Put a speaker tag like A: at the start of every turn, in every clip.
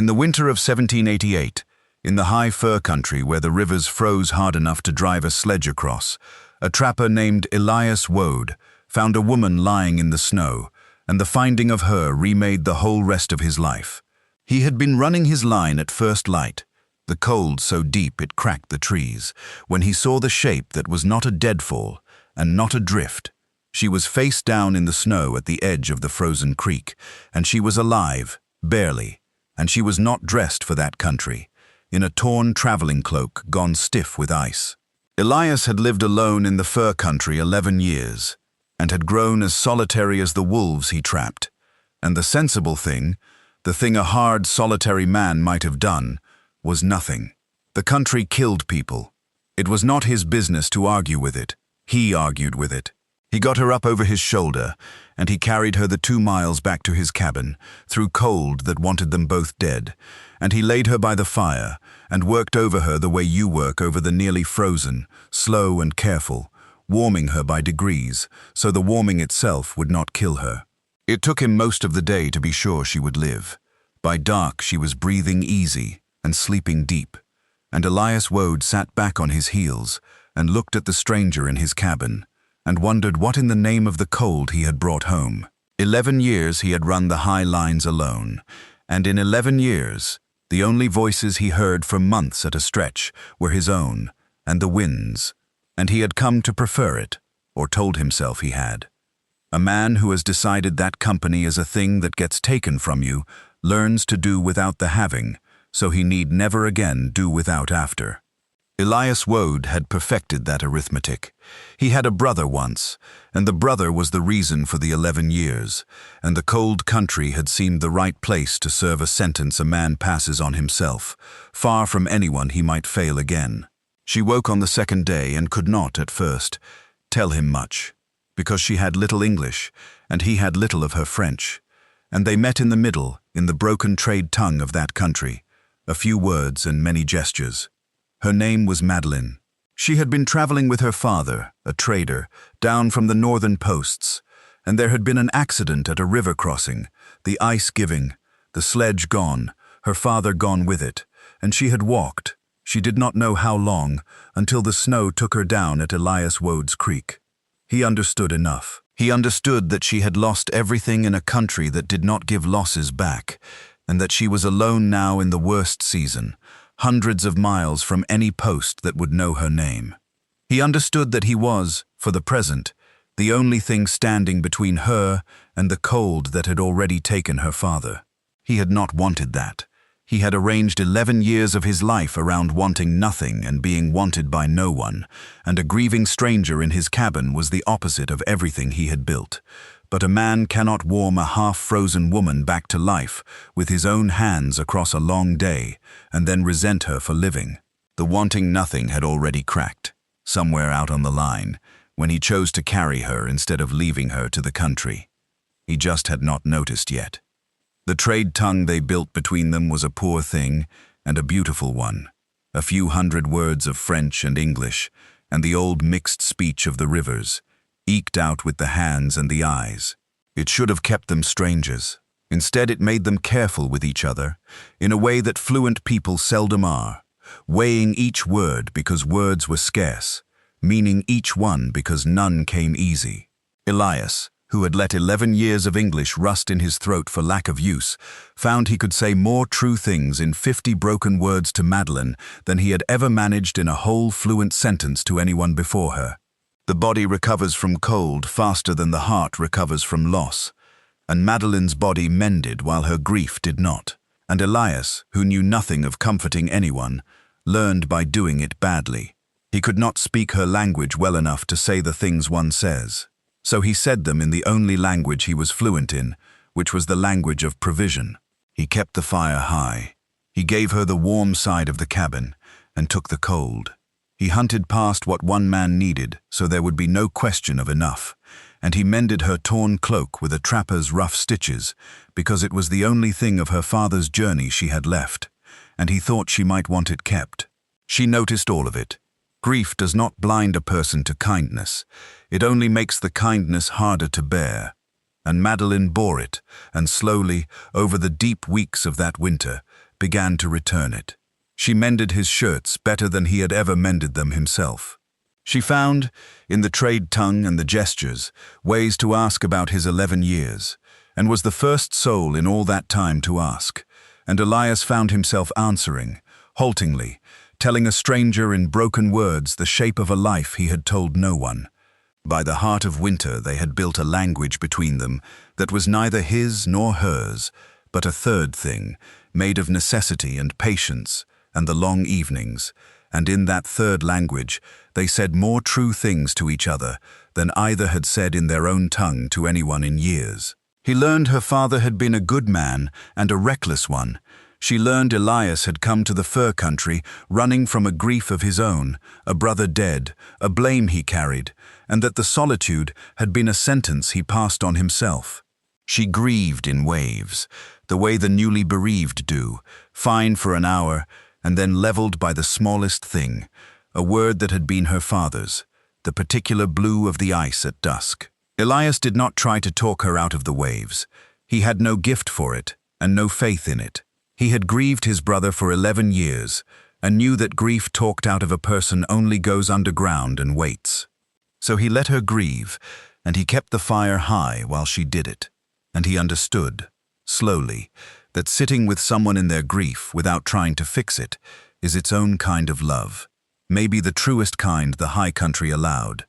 A: In the winter of 1788, in the high fur country where the rivers froze hard enough to drive a sledge across, a trapper named Elias Woad found a woman lying in the snow, and the finding of her remade the whole rest of his life. He had been running his line at first light, the cold so deep it cracked the trees, when he saw the shape that was not a deadfall and not a drift. She was face down in the snow at the edge of the frozen creek, and she was alive, barely, and she was not dressed for that country, in a torn traveling cloak gone stiff with ice. Elias had lived alone in the fur country 11 years, and had grown as solitary as the wolves he trapped. And the sensible thing, the thing a hard, solitary man might have done, was nothing. The country killed people. It was not his business to argue with it. He argued with it. He got her up over his shoulder, and he carried her the 2 miles back to his cabin, through cold that wanted them both dead, and he laid her by the fire, and worked over her the way you work over the nearly frozen, slow and careful, warming her by degrees, so the warming itself would not kill her. It took him most of the day to be sure she would live. By dark she was breathing easy and sleeping deep, and Elias Woad sat back on his heels and looked at the stranger in his cabin, and wondered what in the name of the cold he had brought home. 11 years he had run the high lines alone, and in 11 years, the only voices he heard for months at a stretch were his own and the wind's, and he had come to prefer it, or told himself he had. A man who has decided that company is a thing that gets taken from you learns to do without the having, so he need never again do without after. Elias Woad had perfected that arithmetic. He had a brother once, and the brother was the reason for the 11 years, and the cold country had seemed the right place to serve a sentence a man passes on himself, far from anyone he might fail again. She woke on the second day and could not, at first, tell him much, because she had little English, and he had little of her French, and they met in the middle, in the broken trade tongue of that country, a few words and many gestures. Her name was Madeline. She had been traveling with her father, a trader, down from the northern posts, and there had been an accident at a river crossing, the ice giving, the sledge gone, her father gone with it, and she had walked, she did not know how long, until the snow took her down at Elias Woad's creek. He understood enough. He understood that she had lost everything in a country that did not give losses back, and that she was alone now in the worst season, hundreds of miles from any post that would know her name. He understood that he was, for the present, the only thing standing between her and the cold that had already taken her father. He had not wanted that. He had arranged 11 years of his life around wanting nothing and being wanted by no one, and a grieving stranger in his cabin was the opposite of everything he had built. But a man cannot warm a half-frozen woman back to life with his own hands across a long day and then resent her for living. The wanting nothing had already cracked, somewhere out on the line, when he chose to carry her instead of leaving her to the country. He just had not noticed yet. The trade tongue they built between them was a poor thing and a beautiful one. A few hundred words of French and English, and the old mixed speech of the rivers, eked out with the hands and the eyes. It should have kept them strangers. Instead, it made them careful with each other, in a way that fluent people seldom are, weighing each word because words were scarce, meaning each one because none came easy. Elias, who had let 11 years of English rust in his throat for lack of use, found he could say more true things in 50 broken words to Madeline than he had ever managed in a whole fluent sentence to anyone before her. The body recovers from cold faster than the heart recovers from loss, and Madeline's body mended while her grief did not, and Elias, who knew nothing of comforting anyone, learned by doing it badly. He could not speak her language well enough to say the things one says, so he said them in the only language he was fluent in, which was the language of provision. He kept the fire high. He gave her the warm side of the cabin, and took the cold. He hunted past what one man needed, so there would be no question of enough, and he mended her torn cloak with a trapper's rough stitches, because it was the only thing of her father's journey she had left, and he thought she might want it kept. She noticed all of it. Grief does not blind a person to kindness. It only makes the kindness harder to bear. And Madeline bore it, and slowly, over the deep weeks of that winter, began to return it. She mended his shirts better than he had ever mended them himself. She found, in the trade tongue and the gestures, ways to ask about his 11 years, and was the first soul in all that time to ask. And Elias found himself answering, haltingly, telling a stranger in broken words the shape of a life he had told no one. By the heart of winter they had built a language between them that was neither his nor hers, but a third thing, made of necessity and patience and the long evenings, and in that third language they said more true things to each other than either had said in their own tongue to anyone in years. He learned her father had been a good man and a reckless one. She learned Elias had come to the fur country running from a grief of his own, a brother dead, a blame he carried, and that the solitude had been a sentence he passed on himself. She grieved in waves, the way the newly bereaved do, fine for an hour, and then leveled by the smallest thing, a word that had been her father's, the particular blue of the ice at dusk. Elias did not try to talk her out of the waves. He had no gift for it, and no faith in it. He had grieved his brother for 11 years, and knew that grief talked out of a person only goes underground and waits. So he let her grieve, and he kept the fire high while she did it. And he understood, slowly, that sitting with someone in their grief without trying to fix it is its own kind of love, maybe the truest kind the high country allowed,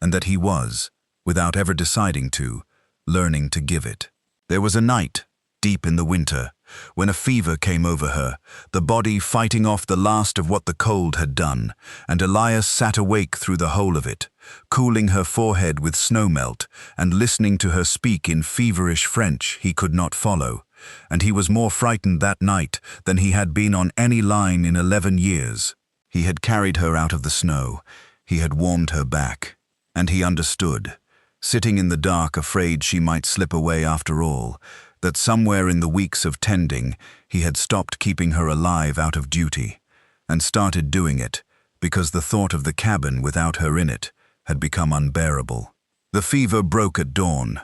A: and that he was, without ever deciding to, learning to give it. There was a night, deep in the winter, when a fever came over her, the body fighting off the last of what the cold had done, and Elias sat awake through the whole of it, cooling her forehead with snowmelt and listening to her speak in feverish French he could not follow, and he was more frightened that night than he had been on any line in 11 years. He had carried her out of the snow, he had warmed her back, and he understood, sitting in the dark afraid she might slip away after all, that somewhere in the weeks of tending he had stopped keeping her alive out of duty, and started doing it because the thought of the cabin without her in it had become unbearable. The fever broke at dawn.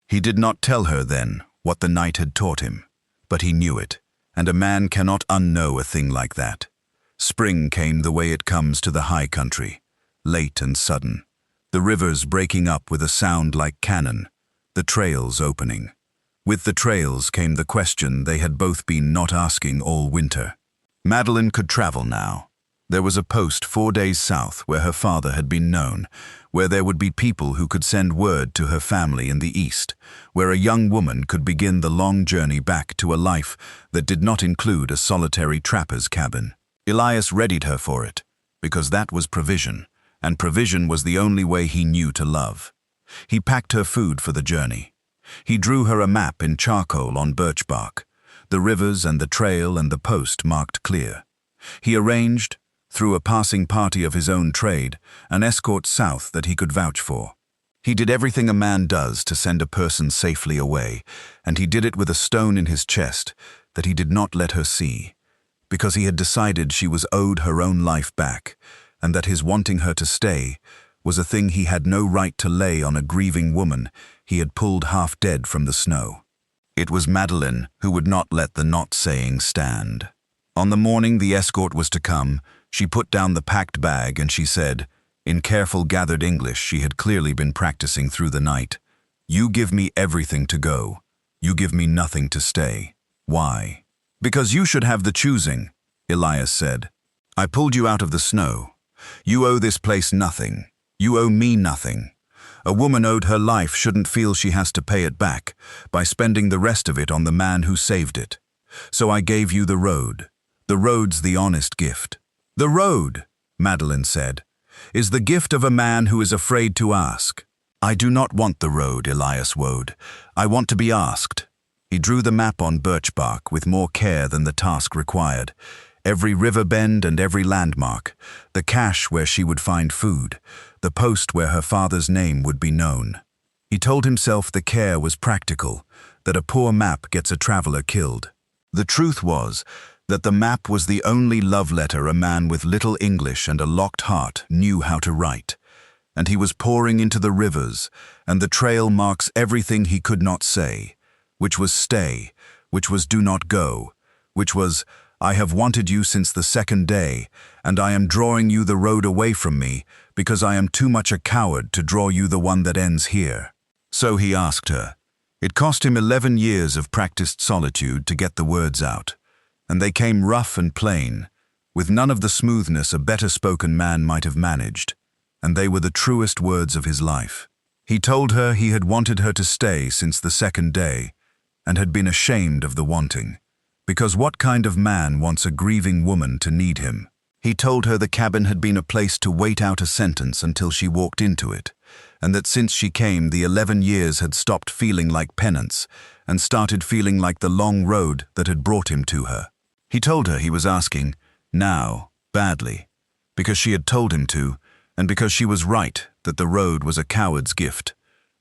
A: He did not tell her then what the night had taught him, but he knew it, and a man cannot unknow a thing like that. Spring came the way it comes to the high country, late and sudden, the rivers breaking up with a sound like cannon, the trails opening. With the trails came the question they had both been not asking all winter. Madeline could travel now. There was a post 4 days south where her father had been known, where there would be people who could send word to her family in the east, where a young woman could begin the long journey back to a life that did not include a solitary trapper's cabin. Elias readied her for it, because that was provision, and provision was the only way he knew to love. He packed her food for the journey. He drew her a map in charcoal on birch bark, the rivers and the trail and the post marked clear. He arranged, through a passing party of his own trade, an escort south that he could vouch for. He did everything a man does to send a person safely away, and he did it with a stone in his chest that he did not let her see, because he had decided she was owed her own life back, and that his wanting her to stay was a thing he had no right to lay on a grieving woman he had pulled half dead from the snow. It was Madeline who would not let the not saying stand. On the morning the escort was to come, she put down the packed bag and she said, in careful gathered English she had clearly been practicing through the night, "You give me everything to go. You give me nothing to stay. Why?" "Because you should have the choosing," Elias said. "I pulled you out of the snow. You owe this place nothing. You owe me nothing. A woman owed her life shouldn't feel she has to pay it back by spending the rest of it on the man who saved it. So I gave you the road. The road's the honest gift." "The road," Madeline said, "is the gift of a man who is afraid to ask." "I do not want the road," Elias woed. "I want to be asked." He drew the map on birch bark with more care than the task required. Every river bend and every landmark, the cache where she would find food, the post where her father's name would be known. He told himself the care was practical, that a poor map gets a traveler killed. The truth was that the map was the only love letter a man with little English and a locked heart knew how to write. And he was pouring into the rivers, and the trail marks everything he could not say, which was stay, which was do not go, which was I have wanted you since the second day, and I am drawing you the road away from me, because I am too much a coward to draw you the one that ends here." So he asked her. It cost him 11 years of practiced solitude to get the words out, and they came rough and plain, with none of the smoothness a better-spoken man might have managed, and they were the truest words of his life. He told her he had wanted her to stay since the second day, and had been ashamed of the wanting, because what kind of man wants a grieving woman to need him? He told her the cabin had been a place to wait out a sentence until she walked into it, and that since she came, the 11 years had stopped feeling like penance and started feeling like the long road that had brought him to her. He told her he was asking, now, badly, because she had told him to, and because she was right that the road was a coward's gift,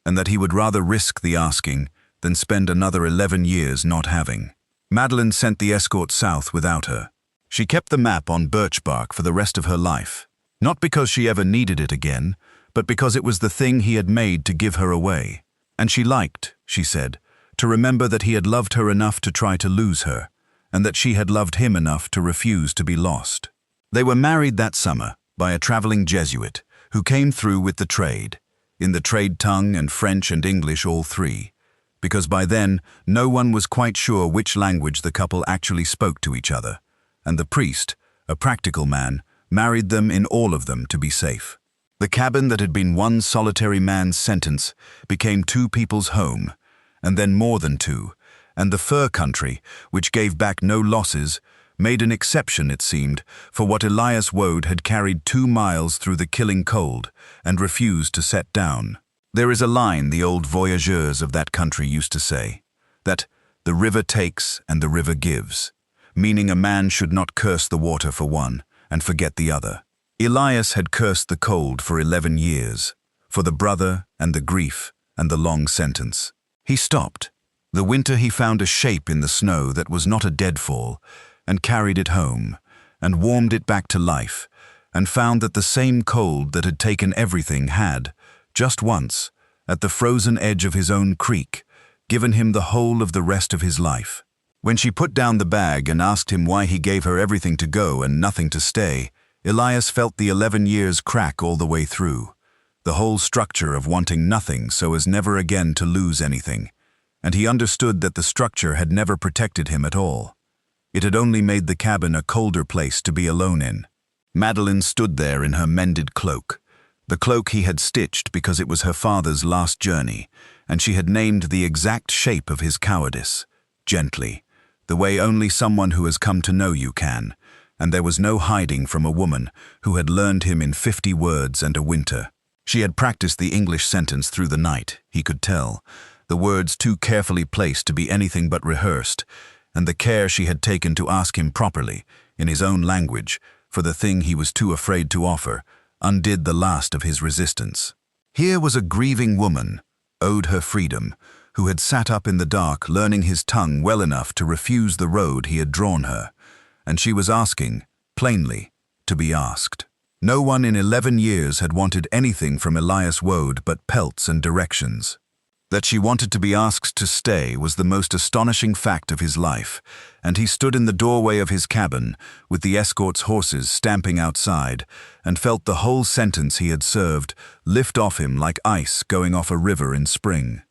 A: and that he would rather risk the asking than spend another 11 years not having. Madeline sent the escort south without her. She kept the map on birch bark for the rest of her life, not because she ever needed it again, but because it was the thing he had made to give her away. And she liked, she said, to remember that he had loved her enough to try to lose her, and that she had loved him enough to refuse to be lost. They were married that summer by a traveling Jesuit who came through with the trade, in the trade tongue and French and English all three, because by then no one was quite sure which language the couple actually spoke to each other, and the priest, a practical man, married them in all of them to be safe. The cabin that had been one solitary man's sentence became two people's home, and then more than two, and the fur country, which gave back no losses, made an exception, it seemed, for what Elias Woad had carried 2 miles through the killing cold and refused to set down. There is a line the old voyageurs of that country used to say, that the river takes and the river gives, meaning a man should not curse the water for one and forget the other. Elias had cursed the cold for 11 years, for the brother and the grief and the long sentence. He stopped. The winter he found a shape in the snow that was not a deadfall, and carried it home, and warmed it back to life, and found that the same cold that had taken everything had, just once, at the frozen edge of his own creek, given him the whole of the rest of his life. When she put down the bag and asked him why he gave her everything to go and nothing to stay, Elias felt the 11 years crack all the way through, the whole structure of wanting nothing so as never again to lose anything, and he understood that the structure had never protected him at all. It had only made the cabin a colder place to be alone in. Madeline stood there in her mended cloak, the cloak he had stitched because it was her father's last journey, and she had named the exact shape of his cowardice, gently, the way only someone who has come to know you can, and there was no hiding from a woman who had learned him in 50 words and a winter. She had practiced the English sentence through the night, he could tell, the words too carefully placed to be anything but rehearsed, and the care she had taken to ask him properly, in his own language, for the thing he was too afraid to offer, undid the last of his resistance. Here was a grieving woman, owed her freedom, who had sat up in the dark learning his tongue well enough to refuse the road he had drawn her, and she was asking, plainly, to be asked. No one in 11 years had wanted anything from Elias Woad but pelts and directions. That she wanted to be asked to stay was the most astonishing fact of his life, and he stood in the doorway of his cabin, with the escort's horses stamping outside, and felt the whole sentence he had served lift off him like ice going off a river in spring.